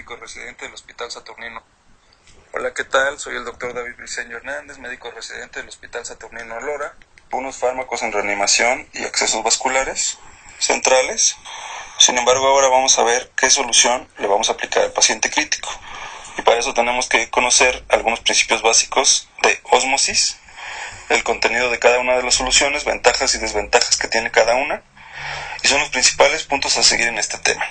médico residente del Hospital Saturnino. Hola, ¿qué tal? Soy el doctor David Briceño Hernández, médico residente del Hospital Saturnino Lora. Unos fármacos en reanimación y accesos vasculares centrales. Sin embargo, ahora vamos a ver qué solución le vamos a aplicar al paciente crítico. Y para eso tenemos que conocer algunos principios básicos de ósmosis, el contenido de cada una de las soluciones, ventajas y desventajas que tiene cada una, y son los principales puntos a seguir en este tema.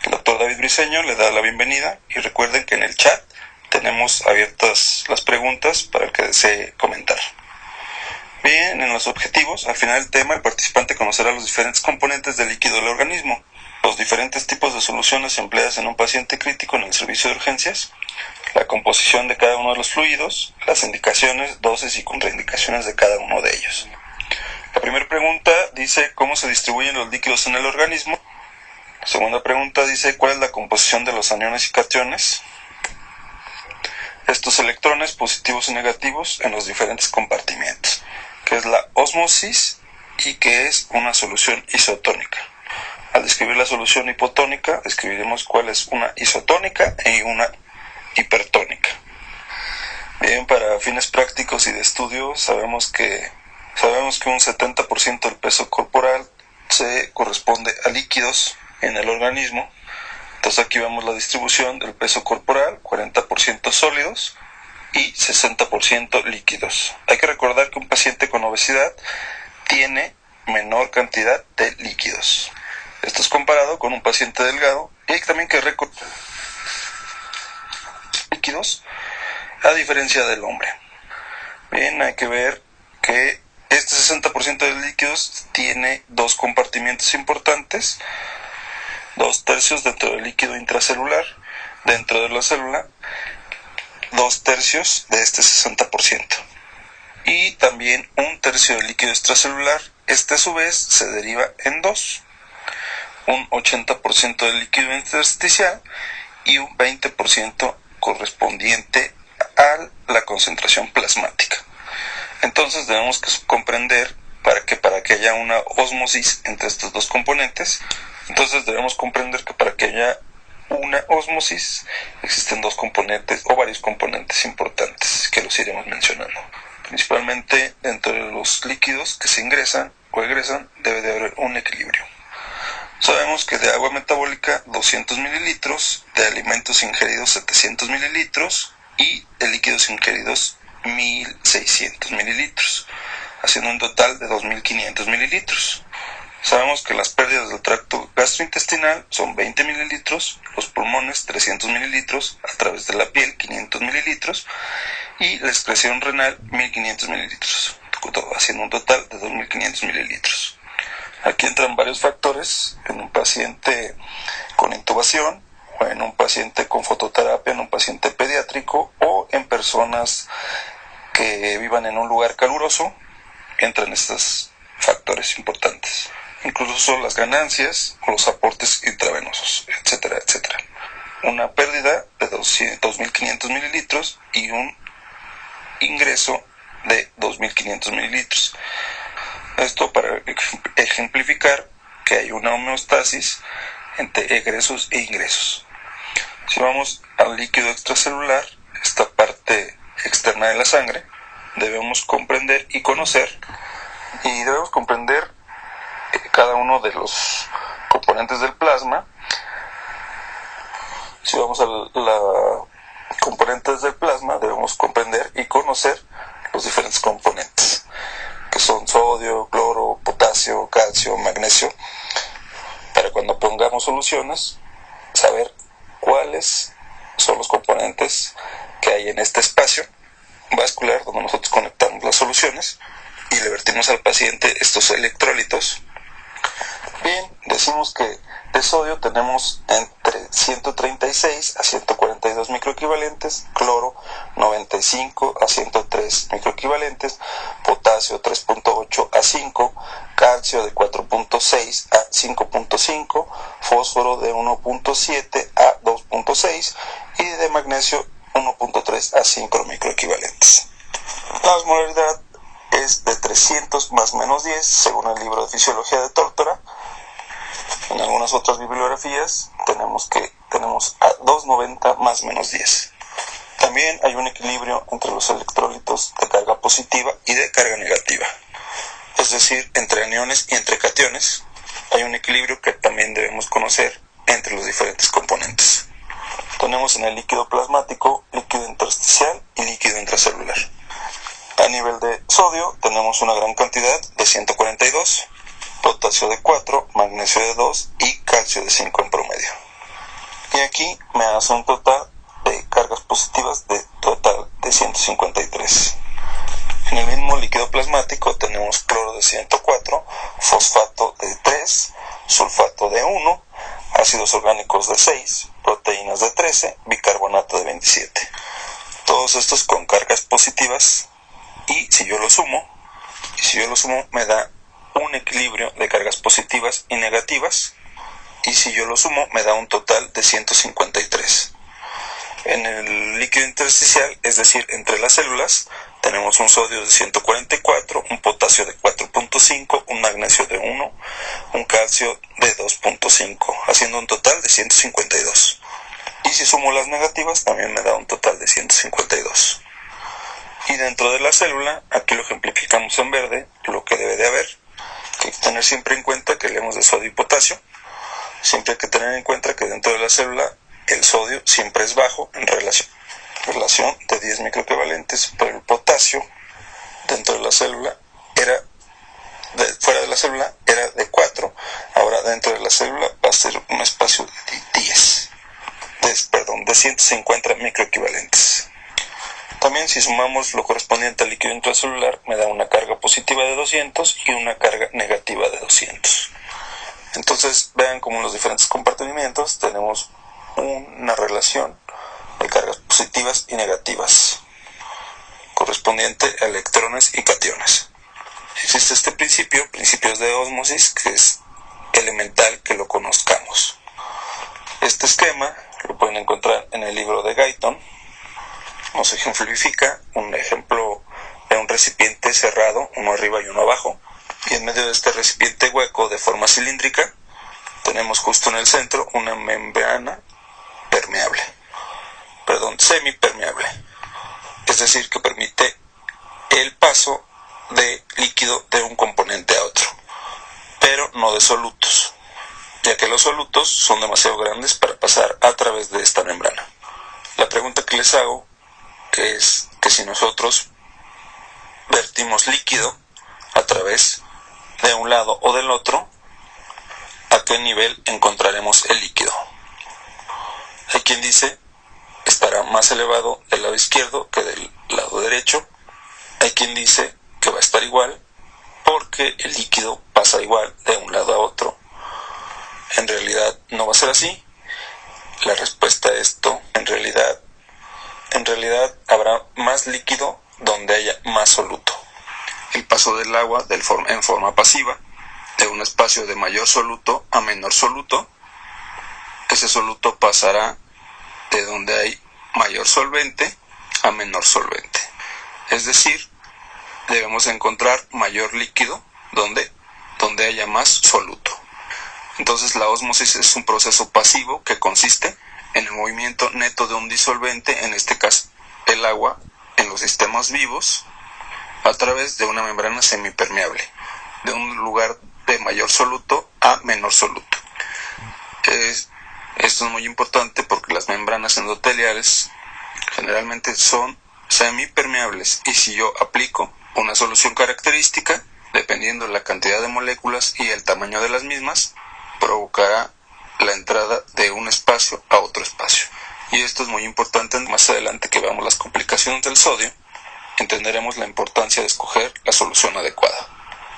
El doctor David Briceño le da la bienvenida y recuerden que en el chat tenemos abiertas las preguntas para el que desee comentar. Bien, en los objetivos, al final del tema, el participante conocerá los diferentes componentes del líquido del organismo, los diferentes tipos de soluciones empleadas en un paciente crítico en el servicio de urgencias, la composición de cada uno de los fluidos, las indicaciones, dosis y contraindicaciones de cada uno de ellos. La primera pregunta dice cómo se distribuyen los líquidos en el organismo. La segunda pregunta dice cuál es la composición de los aniones y cationes, estos electrones positivos y negativos en los diferentes compartimientos, qué es la ósmosis y qué es una solución isotónica. Al describir la solución hipotónica, describiremos cuál es una isotónica y una hipertónica. Bien, para fines prácticos y de estudio, sabemos que un 70% del peso corporal se corresponde a líquidos en el organismo. Entonces aquí vemos la distribución del peso corporal, 40% sólidos y 60% líquidos. Hay que recordar que un paciente con obesidad tiene menor cantidad de líquidos. Esto es comparado con un paciente delgado, y hay también que recordar líquidos a diferencia del hombre. Bien, hay que ver que este 60% de líquidos tiene dos compartimientos importantes, 2/3 dentro del líquido intracelular, dentro de la célula, 2/3 de este 60%. Y también 1/3 del líquido extracelular, este a su vez se deriva en dos, un 80% del líquido intersticial y un 20% correspondiente a la concentración plasmática. Entonces debemos comprender para que haya una ósmosis entre estos dos componentes. Entonces debemos comprender que para que haya una ósmosis existen dos componentes o varios componentes importantes que los iremos mencionando. Principalmente dentro de los líquidos que se ingresan o egresan debe de haber un equilibrio. Sabemos que de agua metabólica 200 mililitros, de alimentos ingeridos 700 mililitros y de líquidos ingeridos 1600 mililitros, haciendo un total de 2500 mililitros. Sabemos que las pérdidas del tracto gastrointestinal son 20 mililitros, los pulmones 300 mililitros, a través de la piel 500 mililitros y la excreción renal 1500 mililitros, haciendo un total de 2500 mililitros. Aquí entran varios factores en un paciente con intubación, o en un paciente con fototerapia, en un paciente pediátrico o en personas que vivan en un lugar caluroso. Entran estos factores importantes. Incluso son las ganancias o los aportes intravenosos, etcétera, etcétera. Una pérdida de 2.500 mililitros y un ingreso de 2.500 mililitros. Esto para ejemplificar que hay una homeostasis entre egresos e ingresos. Si vamos al líquido extracelular, esta parte externa de la sangre, debemos comprender y conocer, y debemos comprender cada uno de los componentes del plasma. Si vamos a los componentes del plasma, debemos comprender y conocer los diferentes componentes, que son sodio, cloro, potasio, calcio, magnesio, para cuando pongamos soluciones, saber cuáles son los componentes que hay en este espacio vascular donde nosotros conectamos las soluciones y le vertimos al paciente estos electrolitos. Bien, decimos que de sodio tenemos entre 136 a 142 microequivalentes, cloro 95 a 103 microequivalentes, potasio 3.8 a 5, calcio de 4.6 a 5.5, fósforo de 1.7 a 2.6 y de magnesio 1.3 a 5 microequivalentes. La osmolaridad es de 300 más menos 10 según el libro de Fisiología de Tórtora. En algunas otras bibliografías tenemos que tenemos a 290 más menos 10. También hay un equilibrio entre los electrolitos de carga positiva y de carga negativa. Es decir, entre aniones y entre cationes hay un equilibrio que también debemos conocer entre los diferentes componentes. Tenemos en el líquido plasmático líquido intersticial y líquido intracelular. A nivel de sodio tenemos una gran cantidad de 142, potasio de 4, magnesio de 2 y calcio de 5 en promedio. Y aquí me hace un total de cargas positivas de total de 153. En el mismo líquido plasmático tenemos cloro de 104, fosfato de 3, sulfato de 1, ácidos orgánicos de 6, proteínas de 13, bicarbonato de 27. Todos estos con cargas positivas y si yo lo sumo me da un equilibrio de cargas positivas y negativas y si yo lo sumo me da un total de 153. En el líquido intersticial, es decir, entre las células, tenemos un sodio de 144, un potasio de 4.5, un magnesio de 1, un calcio de 2.5, haciendo un total de 152. Y si sumo las negativas, también me da un total de 152. Y dentro de la célula, aquí lo ejemplificamos en verde, lo que debe de haber. Hay que tener siempre en cuenta que hablemos de sodio y potasio. Siempre hay que tener en cuenta que dentro de la célula el sodio siempre es bajo en relación de 10 microequivalentes, pero el potasio dentro de la célula fuera de la célula era de 4, ahora dentro de la célula va a ser un espacio de 150 microequivalentes. También si sumamos lo correspondiente al líquido intracelular me da una carga positiva de 200 y una carga negativa de 200. Entonces vean cómo en los diferentes compartimientos tenemos una relación de cargas positivas y negativas correspondiente a electrones y cationes. Existe este principios de ósmosis, que es elemental que lo conozcamos. Este esquema lo pueden encontrar en el libro de Guyton. Nos ejemplifica un ejemplo de un recipiente cerrado, uno arriba y uno abajo, y en medio de este recipiente hueco de forma cilíndrica tenemos justo en el centro una membrana semipermeable, es decir, que permite el paso de líquido de un componente a otro, pero no de solutos, ya que los solutos son demasiado grandes para pasar a través de esta membrana. La pregunta que les hago es que si nosotros vertimos líquido a través de un lado o del otro, ¿a qué nivel encontraremos el líquido? Hay quien dice estará más elevado del lado izquierdo que del lado derecho. Hay quien dice que va a estar igual porque el líquido pasa igual de un lado a otro. En realidad no va a ser así. La respuesta a esto, en realidad habrá más líquido donde haya más soluto. El paso del agua en forma pasiva, de un espacio de mayor soluto a menor soluto, ese soluto pasará de donde hay mayor solvente a menor solvente. Es decir, debemos encontrar mayor líquido donde haya más soluto. Entonces la ósmosis es un proceso pasivo que consiste en el movimiento neto de un disolvente, en este caso el agua, en los sistemas vivos, a través de una membrana semipermeable, de un lugar de mayor soluto a menor soluto. Esto es muy importante porque las membranas endoteliales generalmente son semipermeables y si yo aplico una solución característica, dependiendo de la cantidad de moléculas y el tamaño de las mismas, provocará la entrada de un espacio a otro espacio. Y esto es muy importante. Más adelante que veamos las complicaciones del sodio, entenderemos la importancia de escoger la solución adecuada.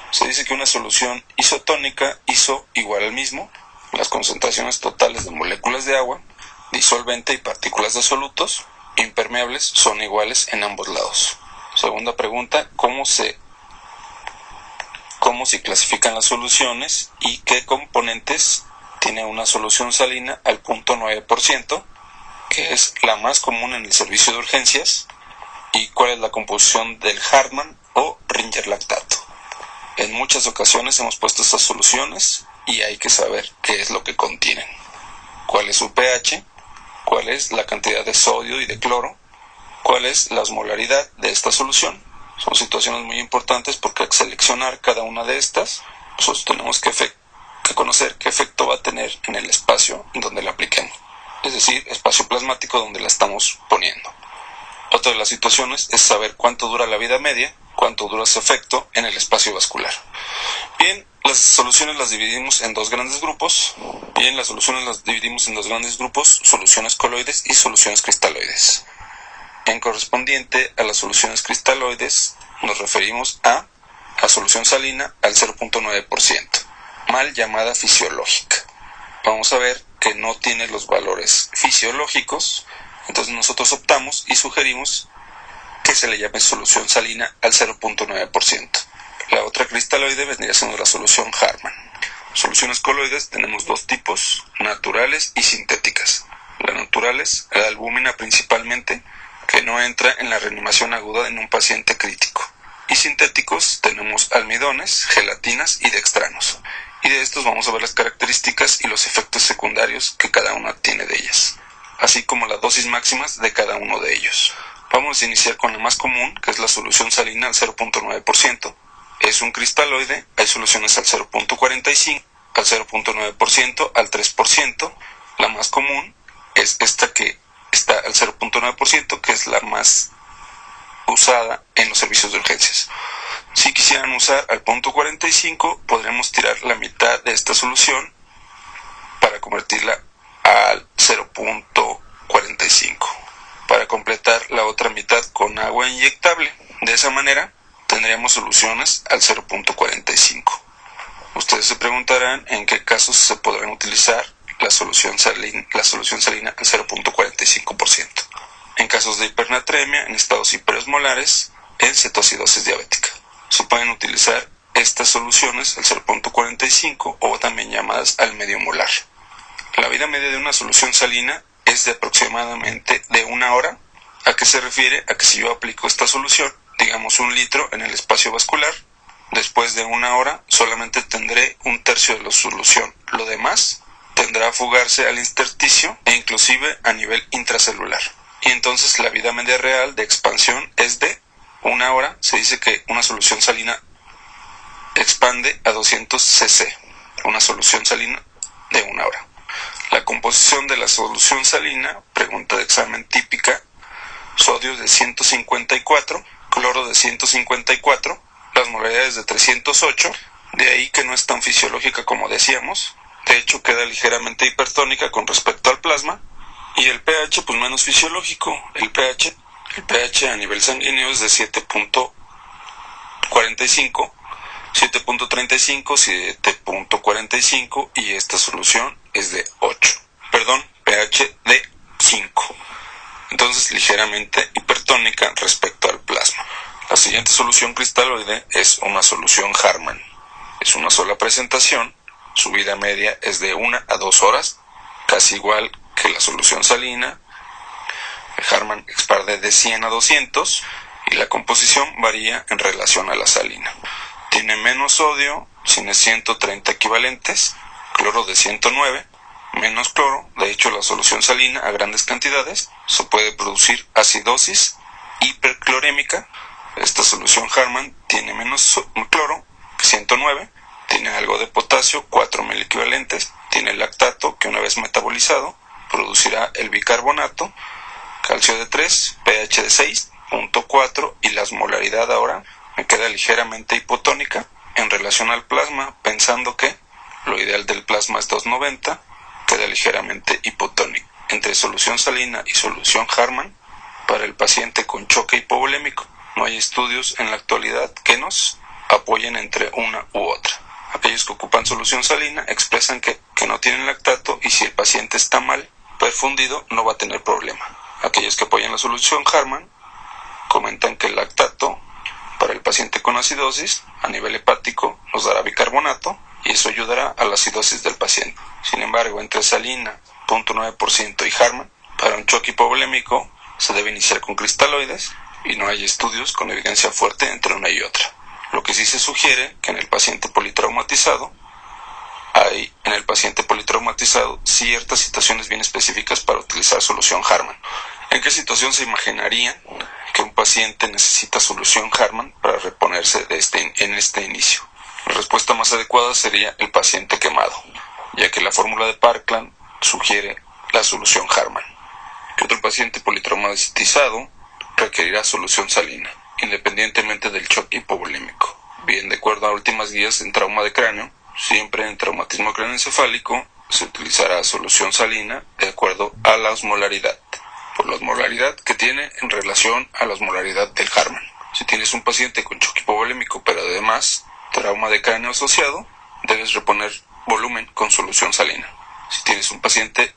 Se dice que una solución isotónica, iso igual al mismo, las concentraciones totales de moléculas de agua, disolvente y partículas de solutos impermeables son iguales en ambos lados. Segunda pregunta, ¿cómo se clasifican las soluciones y qué componentes tiene una solución salina al 0.9%, que es la más común en el servicio de urgencias, y cuál es la composición del Hartmann o Ringer lactato? En muchas ocasiones hemos puesto estas soluciones y hay que saber qué es lo que contienen. cuál es su pH, cuál es la cantidad de sodio y de cloro, cuál es la osmolaridad de esta solución. Son situaciones muy importantes porque al seleccionar cada una de estas, nosotros tenemos que conocer qué efecto va a tener en el espacio donde la apliquemos, es decir, espacio plasmático donde la estamos poniendo. Otra de las situaciones es saber cuánto dura la vida media, cuánto dura su efecto en el espacio vascular. Bien, las soluciones las dividimos en dos grandes grupos. Soluciones coloides y soluciones cristaloides. En correspondiente a las soluciones cristaloides, nos referimos a la solución salina al 0.9%, mal llamada fisiológica. Vamos a ver que no tiene los valores fisiológicos, entonces nosotros optamos y sugerimos que se le llame solución salina al 0.9%. La otra cristaloide vendría siendo la solución Harman. Soluciones coloides tenemos dos tipos, naturales y sintéticas. Las naturales, la albúmina principalmente, que no entra en la reanimación aguda en un paciente crítico. Y sintéticos tenemos almidones, gelatinas y dextranos. Y de estos vamos a ver las características y los efectos secundarios que cada una tiene de ellas, así como las dosis máximas de cada uno de ellos. Vamos a iniciar con la más común, que es la solución salina al 0.9%. Es un cristaloide, hay soluciones al 0.45, al 0.9%, al 3%. La más común es esta que está al 0.9%, que es la más usada en los servicios de urgencias. Si quisieran usar al 0.45, podremos tirar la mitad de esta solución para convertirla al 0.45, para completar la otra mitad con agua inyectable. De esa manera tendríamos soluciones al 0.45. Ustedes se preguntarán en qué casos se podrán utilizar la solución salina al 0.45%. En casos de hipernatremia, en estados hiperosmolares, en cetoacidosis diabética. Se pueden utilizar estas soluciones al 0.45 o también llamadas al medio molar. La vida media de una solución salina es de aproximadamente de 1 hora. ¿A qué se refiere? A que si yo aplico esta solución, digamos 1 litro en el espacio vascular, después de 1 hora solamente tendré 1/3 de la solución. Lo demás tendrá a fugarse al intersticio e inclusive a nivel intracelular. Y entonces la vida media real de expansión es de 1 hora. Se dice que una solución salina expande a 200 cc, una solución salina de 1 hora. La composición de la solución salina, pregunta de examen típica: sodio de 154, cloro de 154, las molaridades de 308, de ahí que no es tan fisiológica como decíamos, de hecho queda ligeramente hipertónica con respecto al plasma, y el pH pues menos fisiológico. El pH a nivel sanguíneo es de 7.45, 7.35, 7.45 y esta solución es de 8. pH de 5. Entonces ligeramente hipertónica respecto al plasma. La siguiente solución cristaloide es una solución Harman. Es una sola presentación, su vida media es de 1 a 2 horas, casi igual que la solución salina. El Harman expande de 100 a 200 y la composición varía en relación a la salina. Tiene menos sodio, tiene 130 equivalentes, cloro de 109, menos cloro. De hecho, la solución salina a grandes cantidades se puede producir acidosis hiperclorémica. Esta solución Harman tiene menos cloro, 109, tiene algo de potasio, 4.000 equivalentes, tiene lactato que una vez metabolizado producirá el bicarbonato, calcio de 3, pH de 6.4 y la osmolaridad ahora me queda ligeramente hipotónica en relación al plasma, pensando que lo ideal del plasma es 290, queda ligeramente hipotónico. Entre solución salina y solución Harman, para el paciente con choque hipovolémico, no hay estudios en la actualidad que nos apoyen entre una u otra. Aquellos que ocupan solución salina expresan que no tienen lactato y si el paciente está mal perfundido no va a tener problema. Aquellos que apoyan la solución Harman comentan que el lactato para el paciente con acidosis a nivel hepático nos dará bicarbonato y eso ayudará a la acidosis del paciente. Sin embargo, entre salina 0.9% y Harman, para un choque hipovolémico se debe iniciar con cristaloides y no hay estudios con evidencia fuerte entre una y otra. Lo que sí se sugiere que en el paciente politraumatizado hay en el paciente politraumatizado ciertas situaciones bien específicas para utilizar solución Harman. ¿En qué situación se imaginaría que un paciente necesita solución Harman para reponerse en este inicio? La respuesta más adecuada sería el paciente quemado, ya que la fórmula de Parkland sugiere la solución Harman. ¿Qué otro paciente politraumatizado requerirá solución salina, independientemente del shock hipovolémico? Bien, de acuerdo a últimas guías en trauma de cráneo, siempre en traumatismo craneoencefálico se utilizará solución salina de acuerdo a la osmolaridad, por la osmolaridad que tiene en relación a la osmolaridad del Harman. Si tienes un paciente con shock hipovolémico pero además trauma de cráneo asociado, debes reponer volumen con solución salina. Si tienes un paciente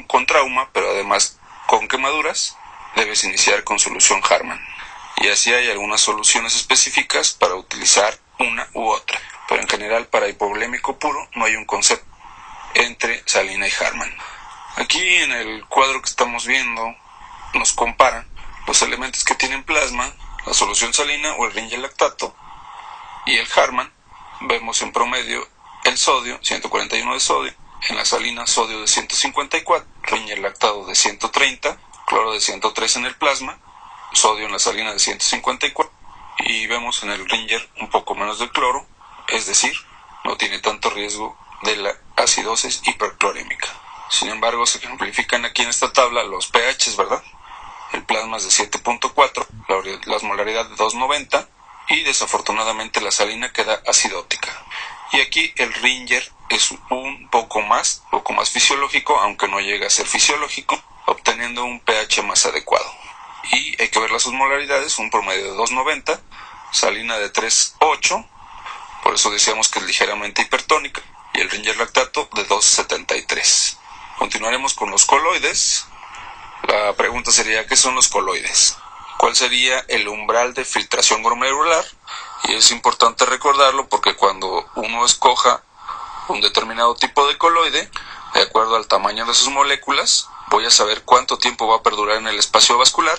con trauma pero además con quemaduras, debes iniciar con solución Harman. Y así hay algunas soluciones específicas para utilizar una u otra, pero en general para hipovolémico puro no hay un concepto entre salina y Harman. Aquí en el cuadro que estamos viendo nos comparan los elementos que tienen plasma, la solución salina o el Ringer lactato y el Harman. Vemos en promedio el sodio, 141 de sodio, en la salina sodio de 154, Ringer lactato de 130, cloro de 103 en el plasma, sodio en la salina de 154 y vemos en el Ringer un poco menos de cloro, es decir, no tiene tanto riesgo de la acidosis hiperclorémica. Sin embargo, se ejemplifican aquí en esta tabla los pHs, ¿verdad? El plasma es de 7.4, la osmolaridad de 290 y desafortunadamente la salina queda acidótica. Y aquí el Ringer es un poco más fisiológico, aunque no llega a ser fisiológico, obteniendo un pH más adecuado. Y hay que ver las osmolaridades, un promedio de 290, salina de 3.8, por eso decíamos que es ligeramente hipertónica, y el Ringer lactato de 2.73. Continuaremos con los coloides. La pregunta sería, ¿qué son los coloides? ¿Cuál sería el umbral de filtración glomerular? Y es importante recordarlo porque cuando uno escoja un determinado tipo de coloide, de acuerdo al tamaño de sus moléculas, voy a saber cuánto tiempo va a perdurar en el espacio vascular,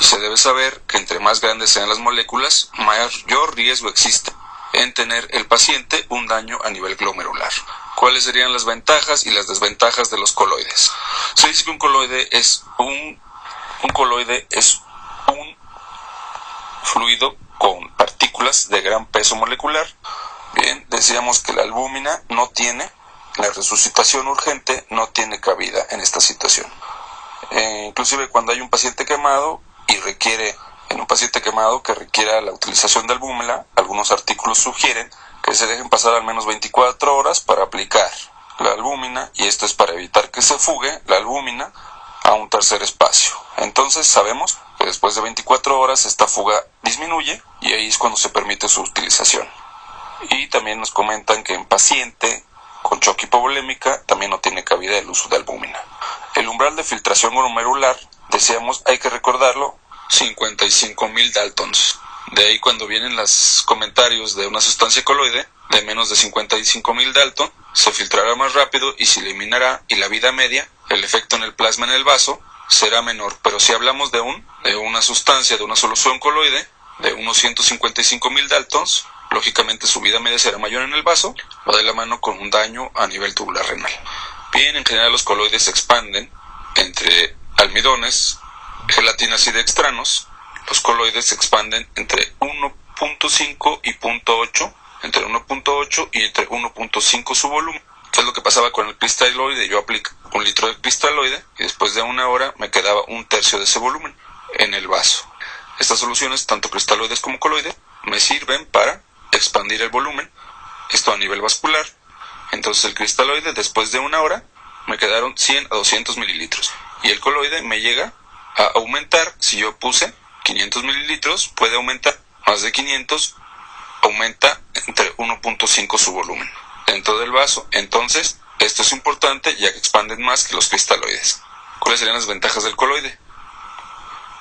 y se debe saber que entre más grandes sean las moléculas, mayor riesgo existe en tener el paciente un daño a nivel glomerular. ¿Cuáles serían las ventajas y las desventajas de los coloides? Se dice que un coloide es un fluido con partículas de gran peso molecular. Bien, decíamos que la albúmina no tiene, la resucitación urgente no tiene cabida en esta situación. Inclusive cuando hay un paciente quemado que requiera la utilización de albúmina, algunos artículos sugieren que se dejen pasar al menos 24 horas para aplicar la albúmina, y esto es para evitar que se fugue la albúmina a un tercer espacio. Entonces sabemos que después de 24 horas esta fuga disminuye y ahí es cuando se permite su utilización. Y también nos comentan que en paciente con shock hipovolémica también no tiene cabida el uso de albúmina. El umbral de filtración glomerular, decíamos, hay que recordarlo, 55.000 Daltons. De ahí cuando vienen los comentarios de una sustancia coloide de menos de 55.000 Dalton, se filtrará más rápido y se eliminará, y la vida media, el efecto en el plasma en el vaso, será menor. Pero si hablamos de una sustancia, de una solución coloide, de unos 155.000 Daltons, lógicamente su vida media será mayor en el vaso, va de la mano con un daño a nivel tubular renal. Bien, en general los coloides se expanden entre almidones, gelatinas y dextranos. Los coloides se expanden entre 1.5 y 0.8, entre 1.8 y entre 1.5 su volumen. Esto es lo que pasaba con el cristaloide. Yo aplico 1 litro de cristaloide y después de una hora me quedaba 1/3 de ese volumen en el vaso. Estas soluciones, tanto cristaloides como coloides, me sirven para expandir el volumen, esto a nivel vascular. Entonces el cristaloide, después de una hora, me quedaron 100 a 200 mililitros. Y el coloide me llega a aumentar. Si yo puse 500 mililitros, puede aumentar más de 500, aumenta entre 1.5 su volumen dentro del vaso. Entonces, esto es importante ya que expanden más que los cristaloides. ¿Cuáles serían las ventajas del coloide?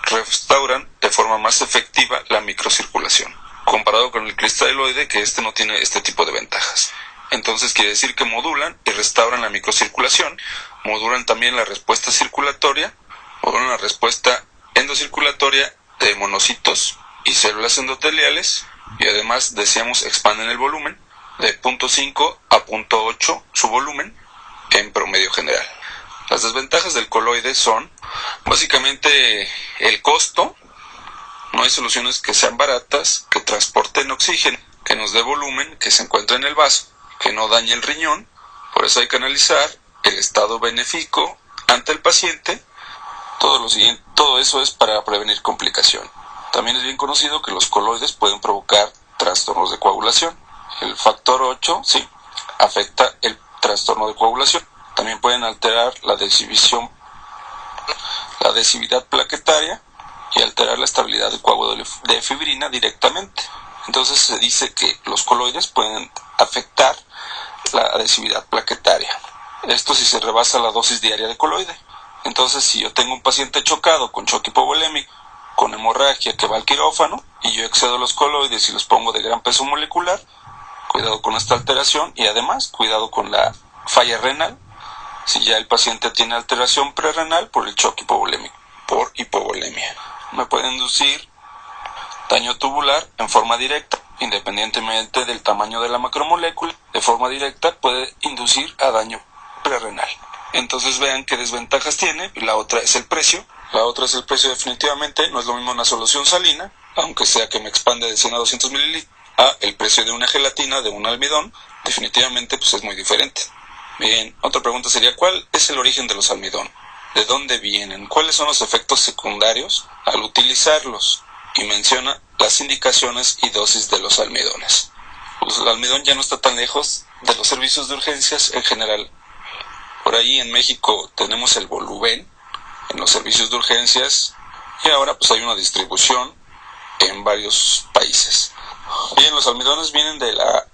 Restauran de forma más efectiva la microcirculación, comparado con el cristaloide, que este no tiene este tipo de ventajas. Entonces quiere decir que modulan y restauran la microcirculación, modulan también la respuesta circulatoria, modulan la respuesta endocirculatoria de monocitos y células endoteliales, y además, decíamos, expanden el volumen de 0.5 a 0.8 su volumen en promedio general. Las desventajas del coloide son básicamente el costo. No hay soluciones que sean baratas, que transporten oxígeno, que nos dé volumen, que se encuentre en el vaso, que no dañe el riñón. Por eso hay que analizar el estado benéfico ante el paciente. Todo eso es para prevenir complicación. También es bien conocido que los coloides pueden provocar trastornos de coagulación. El factor 8, sí, afecta el trastorno de coagulación. También pueden alterar la adhesividad plaquetaria y alterar la estabilidad del coágulo de fibrina directamente. Entonces se dice que los coloides pueden afectar la adhesividad plaquetaria. Esto si se rebasa la dosis diaria de coloide. Entonces, si yo tengo un paciente chocado con choque hipovolémico, con hemorragia que va al quirófano, y yo excedo los coloides y los pongo de gran peso molecular, cuidado con esta alteración y además cuidado con la falla renal, si ya el paciente tiene alteración prerrenal por el choque hipovolémico, por hipovolemia. Me puede inducir daño tubular en forma directa, independientemente del tamaño de la macromolécula, de forma directa puede inducir a daño prerrenal. Entonces vean qué desventajas tiene, y la otra es el precio. La otra es el precio definitivamente, no es lo mismo una solución salina, aunque sea que me expande de 100 a 200 mililitros, a el precio de una gelatina, de un almidón, definitivamente pues es muy diferente. Bien, otra pregunta sería, ¿cuál es el origen de los almidón? ¿De dónde vienen? ¿Cuáles son los efectos secundarios al utilizarlos? Y menciona las indicaciones y dosis de los almidones. Pues el almidón ya no está tan lejos de los servicios de urgencias en general. Por ahí en México tenemos el Voluben en los servicios de urgencias y ahora pues hay una distribución en varios países. Bien, los almidones vienen de la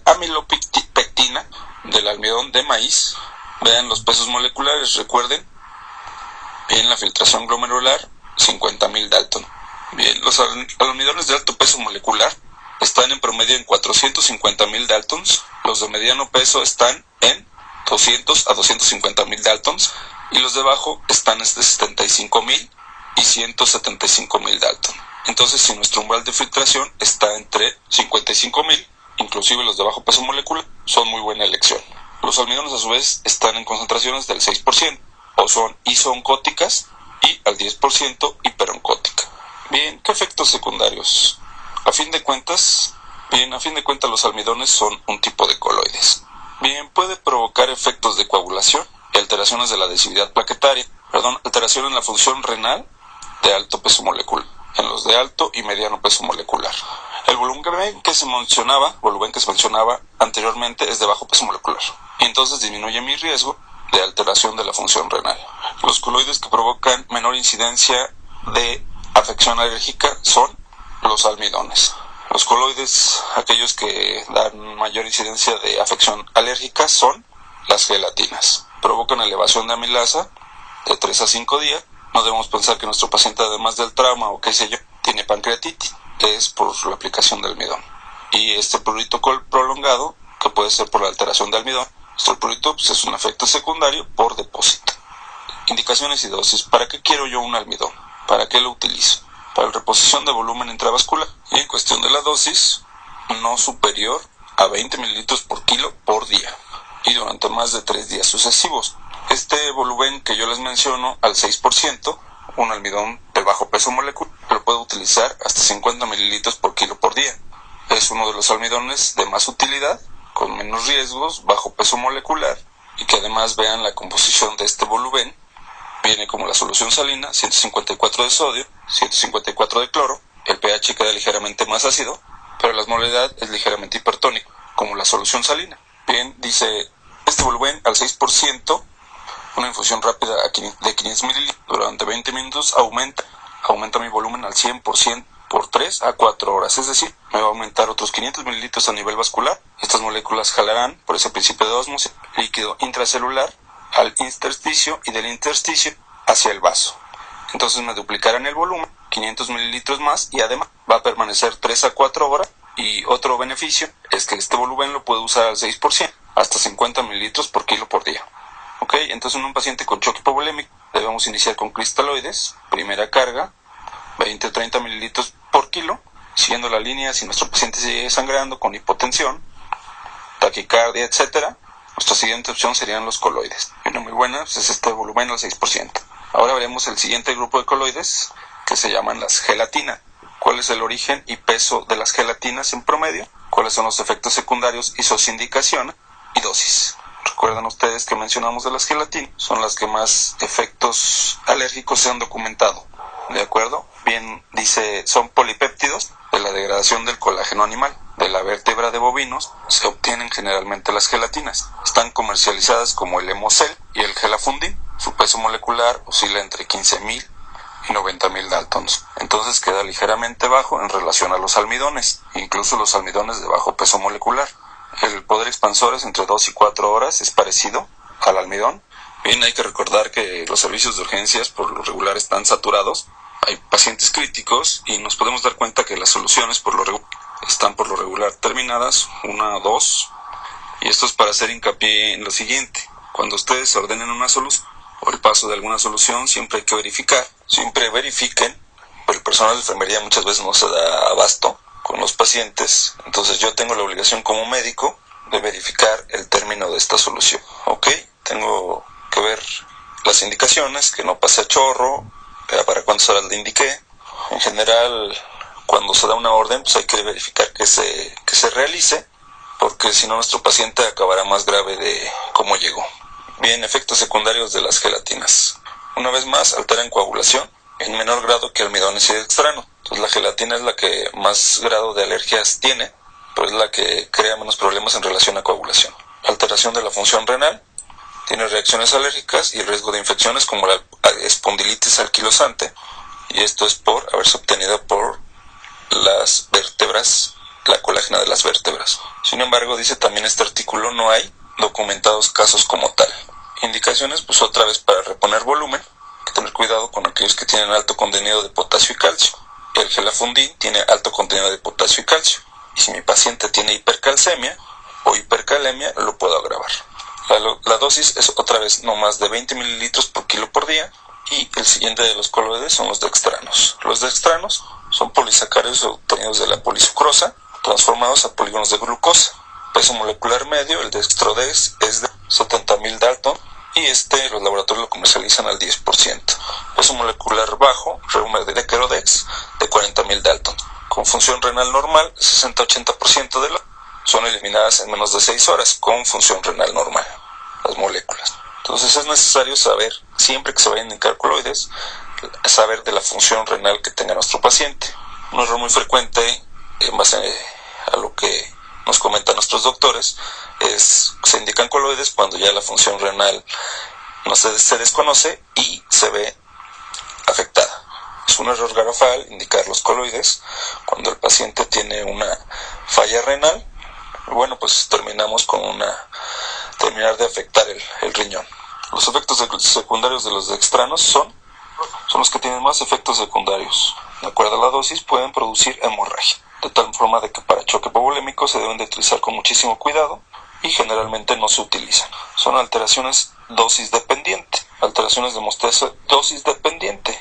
amilopectina, del almidón de maíz. Vean los pesos moleculares, recuerden. Bien, la filtración glomerular, 50.000 Dalton. Bien, los almidones de alto peso molecular están en promedio en 450.000 Daltons. Los de mediano peso están en 200 a 250.000 Daltons. Y los de bajo están entre 75.000 y 175.000 Dalton. Entonces, si nuestro umbral de filtración está entre 55.000, inclusive los de bajo peso molecular, son muy buena elección. Los almidones a su vez están en concentraciones del 6%, o son isooncóticas, y al 10% hiperoncótica. Bien, ¿qué efectos secundarios? A fin de cuentas los almidones son un tipo de coloides. Bien, puede provocar efectos de coagulación y alteraciones de la adhesividad plaquetaria, alteración en la función renal de alto peso molecular, en los de alto y mediano peso molecular. El volumen que se mencionaba anteriormente es de bajo peso molecular, y entonces disminuye mi riesgo de alteración de la función renal. Los coloides que provocan menor incidencia de afección alérgica son los almidones. Los coloides, aquellos que dan mayor incidencia de afección alérgica, son las gelatinas. Provocan elevación de amilasa de 3 a 5 días. No debemos pensar que nuestro paciente, además del trauma o qué sé yo, tiene pancreatitis. Es por la aplicación de almidón. Y este prurito prolongado, que puede ser por la alteración de almidón, nuestro prurito pues, es un efecto secundario por depósito. Indicaciones y dosis. ¿Para qué quiero yo un almidón? ¿Para qué lo utilizo? Para la reposición de volumen intravascular. Y en cuestión de la dosis, no superior a 20 mililitros por kilo por día. Y durante más de 3 días sucesivos. Este volumen que yo les menciono al 6%, un almidón de bajo peso molecular, lo puedo utilizar hasta 50 mililitros por kilo por día. Es uno de los almidones de más utilidad, con menos riesgos, bajo peso molecular, y que además vean la composición de este volumen. Viene como la solución salina, 154 de sodio, 154 de cloro, el pH queda ligeramente más ácido, pero la osmolaridad es ligeramente hipertónica, como la solución salina. Bien, dice, este volumen al 6%, una infusión rápida de 500 mililitros durante 20 minutos aumenta mi volumen al 100% por 3 a 4 horas, es decir, me va a aumentar otros 500 mililitros a nivel vascular. Estas moléculas jalarán, por ese principio de ósmosis, líquido intracelular al intersticio y del intersticio hacia el vaso. Entonces me duplicarán el volumen, 500 mililitros más, y además va a permanecer 3 a 4 horas. Y otro beneficio es que este volumen lo puedo usar al 6%, hasta 50 mililitros por kilo por día. Ok, entonces en un paciente con choque hipovolémico debemos iniciar con cristaloides, primera carga, 20 o 30 mililitros por kilo, Siguiendo la línea, si nuestro paciente sigue sangrando con hipotensión, taquicardia, etcétera, nuestra siguiente opción serían los coloides. Una muy buena pues es este volumen al 6%. Ahora veremos el siguiente grupo de coloides, que se llaman las gelatinas. ¿Cuál es el origen y peso de las gelatinas en promedio? ¿Cuáles son los efectos secundarios y sus indicaciones? Y dosis. Recuerdan ustedes que mencionamos de las gelatinas, son las que más efectos alérgicos se han documentado. ¿De acuerdo? Bien, dice, son polipéptidos de la degradación del colágeno animal. De la vértebra de bovinos se obtienen generalmente las gelatinas. Están comercializadas como el Hemocel y el Gelafundin. Su peso molecular oscila entre 15.000 y 90.000 daltons. Entonces queda ligeramente bajo en relación a los almidones, incluso los almidones de bajo peso molecular. El poder expansor es entre 2 y 4 horas, es parecido al almidón. Bien, hay que recordar que los servicios de urgencias por lo regular están saturados. Hay pacientes críticos y nos podemos dar cuenta que las soluciones están por lo regular terminadas, 1 o 2. Y esto es para hacer hincapié en lo siguiente. Cuando ustedes ordenen una solución o el paso de alguna solución, siempre hay que verificar. Siempre verifiquen, pero el personal de enfermería muchas veces no se da abasto con los pacientes. Entonces yo tengo la obligación como médico de verificar el término de esta solución. ¿Ok? Tengo que ver las indicaciones, que no pase a chorro, para cuántas horas le indiqué. En general, cuando se da una orden, pues hay que verificar que se realice, porque si no nuestro paciente acabará más grave de cómo llegó. Bien, efectos secundarios de las gelatinas. Una vez más, alteran coagulación en menor grado que almidones y dextrano. Entonces la gelatina es la que más grado de alergias tiene, pero es la que crea menos problemas en relación a coagulación. Alteración de la función renal. Tiene reacciones alérgicas y el riesgo de infecciones como la espondilitis anquilosante, y esto es por haberse obtenido por las vértebras, la colágena de las vértebras. Sin embargo, dice también este artículo, no hay documentados casos como tal. Indicaciones, pues otra vez para reponer volumen, hay que tener cuidado con aquellos que tienen alto contenido de potasio y calcio. El Gelafundin tiene alto contenido de potasio y calcio, y si mi paciente tiene hipercalcemia o hipercalemia, lo puedo agravar. La dosis es otra vez no más de 20 mililitros por kilo por día. Y el siguiente de los coloides son los dextranos. Los dextranos son polisacáridos obtenidos de la polisucrosa, transformados a polígonos de glucosa. Peso molecular medio, el dextrodex es de 70.000 dalton, y los laboratorios lo comercializan al 10%. Peso molecular bajo, Reumerdequerodex, de 40.000 dalton. Con función renal normal, 60-80% de son eliminadas en menos de 6 horas con función renal normal, las moléculas. Entonces es necesario saber, siempre que se vayan a indicar coloides, saber de la función renal que tenga nuestro paciente. Un error muy frecuente, en base a lo que nos comentan nuestros doctores, es que se indican coloides cuando ya la función renal no se desconoce y se ve afectada. Es un error garrafal indicar los coloides cuando el paciente tiene una falla renal. Bueno, pues terminamos con terminar de afectar el riñón. Los efectos secundarios de los dextranos son los que tienen más efectos secundarios. De acuerdo a la dosis, pueden producir hemorragia, de tal forma de que para choque hipovolémico se deben de utilizar con muchísimo cuidado y generalmente no se utilizan. Son alteraciones dosis dependiente. Alteraciones de mostaza dosis dependiente.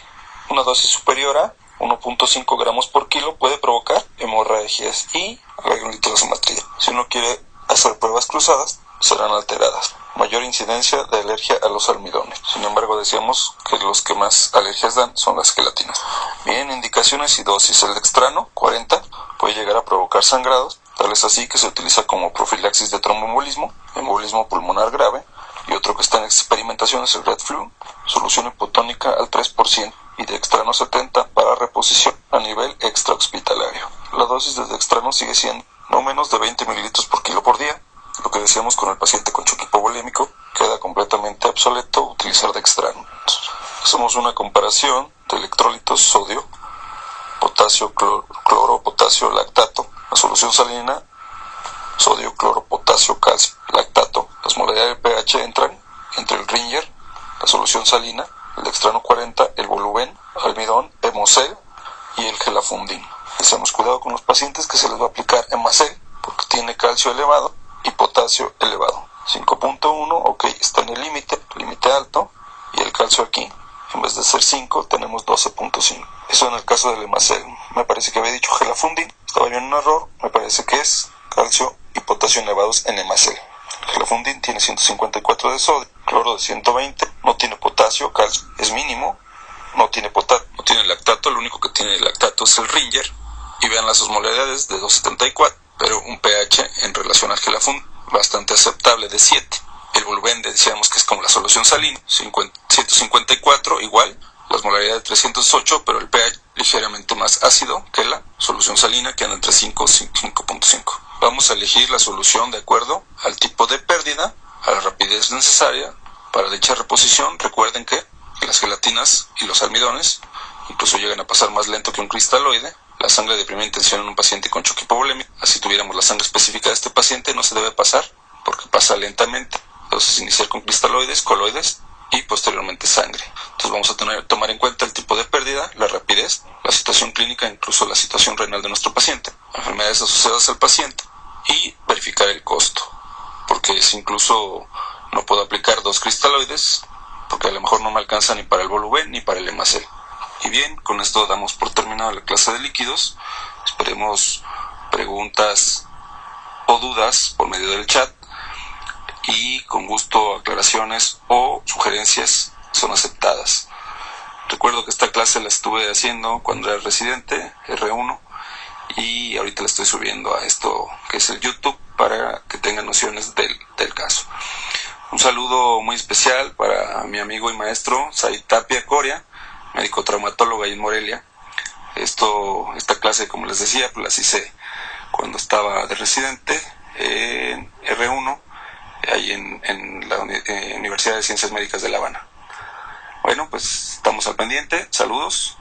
Una dosis superior a 1.5 gramos por kilo puede provocar hemorragias y granulomatría. Si uno quiere hacer pruebas cruzadas, serán alteradas. Mayor incidencia de alergia a los almidones. Sin embargo, decíamos que los que más alergias dan son las gelatinas. Bien, indicaciones y dosis. El dextrano, 40, puede llegar a provocar sangrados, tal es así que se utiliza como profilaxis de tromboembolismo, embolismo pulmonar grave, y otro que está en experimentación es el Red Flu, solución hipotónica al 3%, y dextrano 70 para reposición a nivel extrahospitalario. La dosis de dextrano sigue siendo no menos de 20 mililitros por kilo por día. Lo que decíamos con el paciente con choque hipovolémico, queda completamente obsoleto utilizar dextrano. Hacemos una comparación de electrolitos: sodio, potasio, cloro, potasio, lactato. La solución salina, sodio, cloro, potasio, calcio, lactato. Las modalidades de pH entran entre el Ringer, la solución salina, el dextrano 40, el voluben, almidón, Hemocel y el Gelafundin. Hacemos cuidado con los pacientes que se les va a aplicar Hemocel porque tiene calcio elevado y potasio elevado. 5.1, ok, está en el límite alto, y el calcio aquí, en vez de ser 5, tenemos 12.5. Eso en el caso del Hemocel. me parece que había dicho gelafundin, estaba yo en un error, me parece que es calcio y potasio elevados en hemácel. El gelafundin tiene 154 de sodio, cloro de 120, no tiene potasio, calcio es mínimo, no tiene potasio, no tiene lactato, lo único que tiene lactato es el Ringer, y vean las osmolaridades de 274, pero un pH en relación al gelafundin bastante aceptable de 7. El volumen decíamos que es como la solución salina, 154 igual, la osmolaridad de 308, pero el pH ligeramente más ácido que la solución salina, que anda entre 5 y 5.5. Vamos a elegir la solución de acuerdo al tipo de pérdida, a la rapidez necesaria para dicha reposición. Recuerden que las gelatinas y los almidones incluso llegan a pasar más lento que un cristaloide. La sangre de primera intención en un paciente con choque hipovolémico, así tuviéramos la sangre específica de este paciente, no se debe pasar porque pasa lentamente. Entonces iniciar con cristaloides, coloides y posteriormente sangre. Entonces vamos a tomar en cuenta el tipo de pérdida, la rapidez, la situación clínica, incluso la situación renal de nuestro paciente, enfermedades asociadas al paciente y verificar el costo, porque si incluso no puedo aplicar 2 cristaloides, porque a lo mejor no me alcanza ni para el volumen ni para el hemacel. Y bien, con esto damos por terminada la clase de líquidos. Esperemos preguntas o dudas por medio del chat, y con gusto aclaraciones o sugerencias son aceptadas. Recuerdo que esta clase la estuve haciendo cuando era residente, R1, y ahorita la estoy subiendo a esto que es el YouTube para que tengan nociones del caso. Un saludo muy especial para mi amigo y maestro Said Tapia Coria, médico traumatólogo ahí en Morelia. Esta clase, como les decía, pues las hice cuando estaba de residente en R1, ahí en la Universidad de Ciencias Médicas de La Habana. Bueno, pues estamos al pendiente. Saludos.